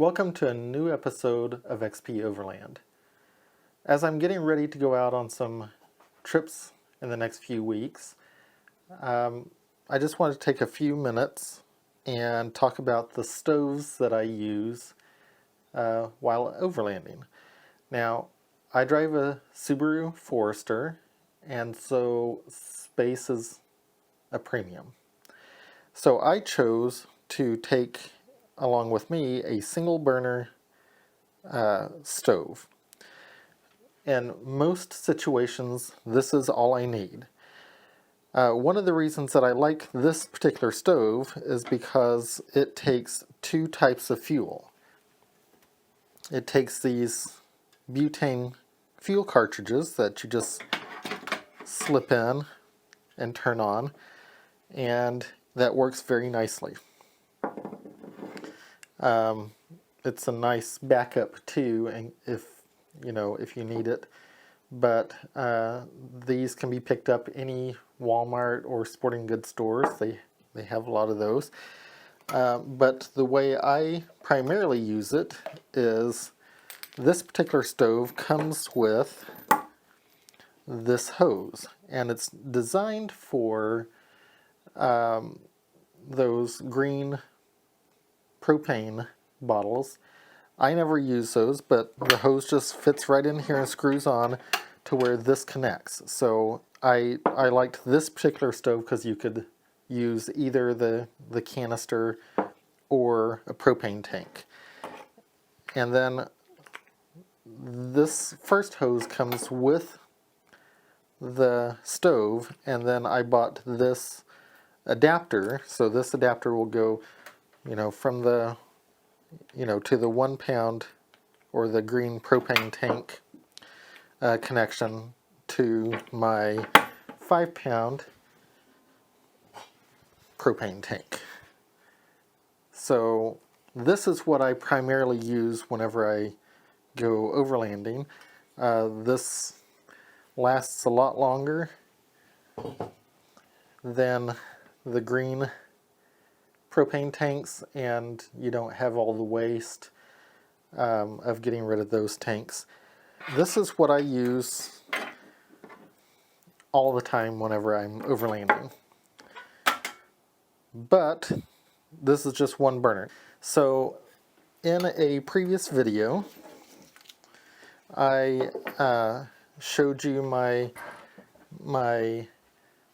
Welcome to a new episode of XP Overland. As I'm getting ready to go out on some trips in the next few weeks, I just want to take a few minutes and talk about the stoves that I use while overlanding. Now, I drive a Subaru Forester, and so space is a premium. So I chose to take along with me a single burner stove. In most situations, this is all I need. One of the reasons that I like this particular stove is because it takes two types of fuel. It takes these butane fuel cartridges that you just slip in and turn on, and that works very nicely. It's a nice backup too, and if you need it. But these can be picked up any Walmart or sporting goods stores. They have a lot of those. But the way I primarily use it is this particular stove comes with this hose, and it's designed for those green propane bottles. I never use those, but the hose just fits right in here and screws on to where this connects. So I liked this particular stove because you could use either the canister or a propane tank. And then this first hose comes with the stove, and then I bought this adapter. So this adapter will go, from the to the 1 pound or the green propane tank connection to my 5 pound propane tank. So this is what I primarily use whenever I go overlanding. This lasts a lot longer than the green propane tanks, and you don't have all the waste of getting rid of those tanks. This is what I use all the time whenever I'm overlanding. But this is just one burner. So in a previous video, I showed you my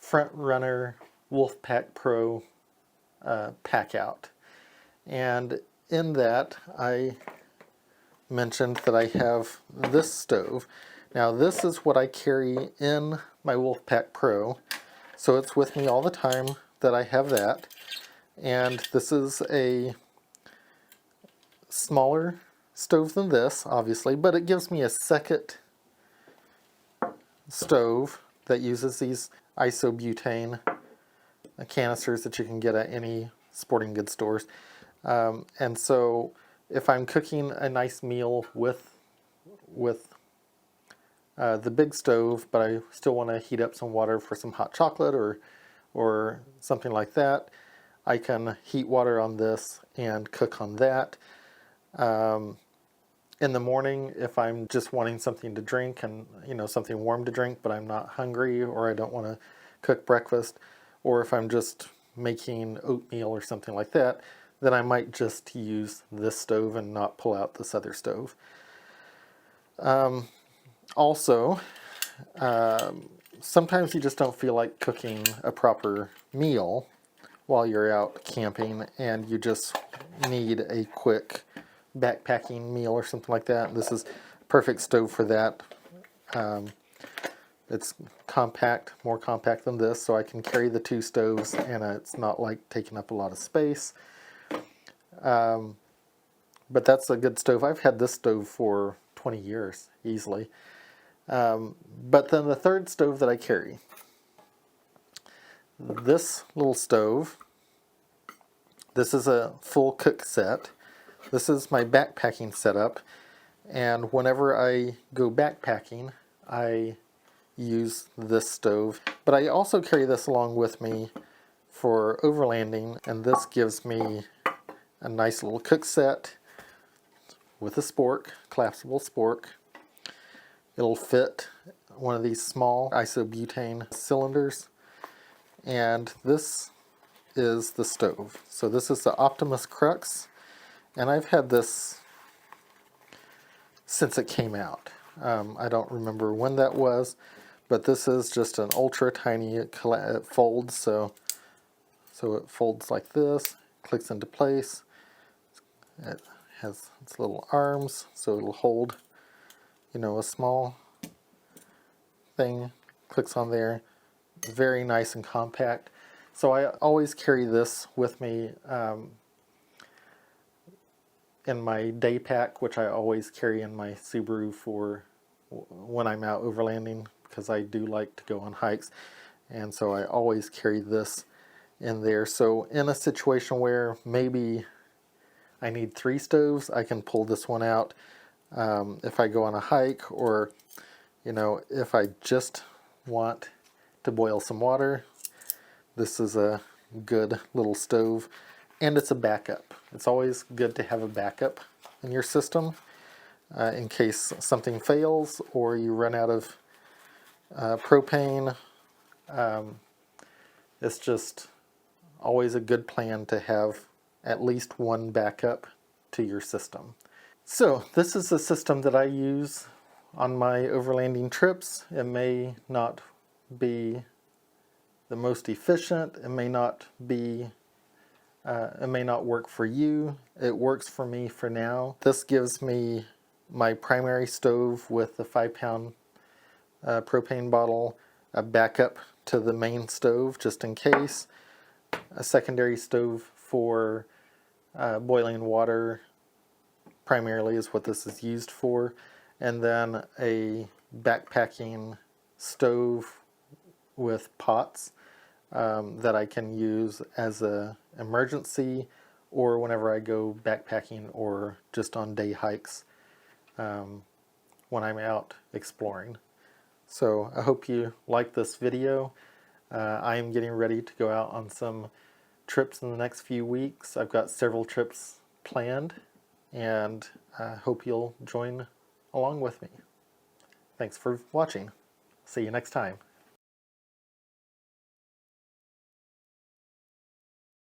Front Runner Wolfpack Pro pack out, and in that I mentioned that I have this stove. Now this is what I carry in my Wolfpack Pro, so it's with me all the time that I have that. And this is a smaller stove than this, obviously, but it gives me a second stove that uses these isobutane canisters that you can get at any sporting goods stores. And so if I'm cooking a nice meal with the big stove, but I still want to heat up some water for some hot chocolate or something like that, I can heat water on this and cook on that. In the morning, if I'm just wanting something to drink and something warm to drink, but I'm not hungry or I don't want to cook breakfast, or if I'm just making oatmeal or something like that, then I might just use this stove and not pull out this other stove. Also, sometimes you just don't feel like cooking a proper meal while you're out camping, and you just need a quick backpacking meal or something like that. This is a perfect stove for that. It's compact, more compact than this, so I can carry the two stoves, and it's not like taking up a lot of space. But that's a good stove. I've had this stove for 20 years, easily. But then the third stove that I carry, this little stove, this is a full cook set. This is my backpacking setup, and whenever I go backpacking, I use this stove. But I also carry this along with me for overlanding, and this gives me a nice little cook set with a spork, collapsible spork. It'll fit one of these small isobutane cylinders. And this is the stove. So this is the Optimus Crux, and I've had this since it came out. I don't remember when that was, but this is just an ultra tiny, it folds, so it folds like this, clicks into place. It has its little arms, so it'll hold, a small thing, clicks on there. Very nice and compact. So I always carry this with me in my day pack, which I always carry in my Subaru for when I'm out overlanding, because I do like to go on hikes, and so I always carry this in there. So in a situation where maybe I need 3 stoves, I can pull this one out if I go on a hike, or if I just want to boil some water. This is a good little stove, and it's a backup. It's always good to have a backup in your system in case something fails or you run out of propane. It's just always a good plan to have at least one backup to your system. So this is the system that I use on my overlanding trips. It may not be the most efficient. It may not work for you. It works for me for now. This gives me my primary stove with the 5-pound propane bottle, a backup to the main stove just in case, a secondary stove for boiling water primarily is what this is used for, and then a backpacking stove with pots that I can use as an emergency or whenever I go backpacking or just on day hikes when I'm out exploring. So I hope you like this video. I am getting ready to go out on some trips in the next few weeks. I've got several trips planned, and I hope you'll join along with me. Thanks for watching. See you next time.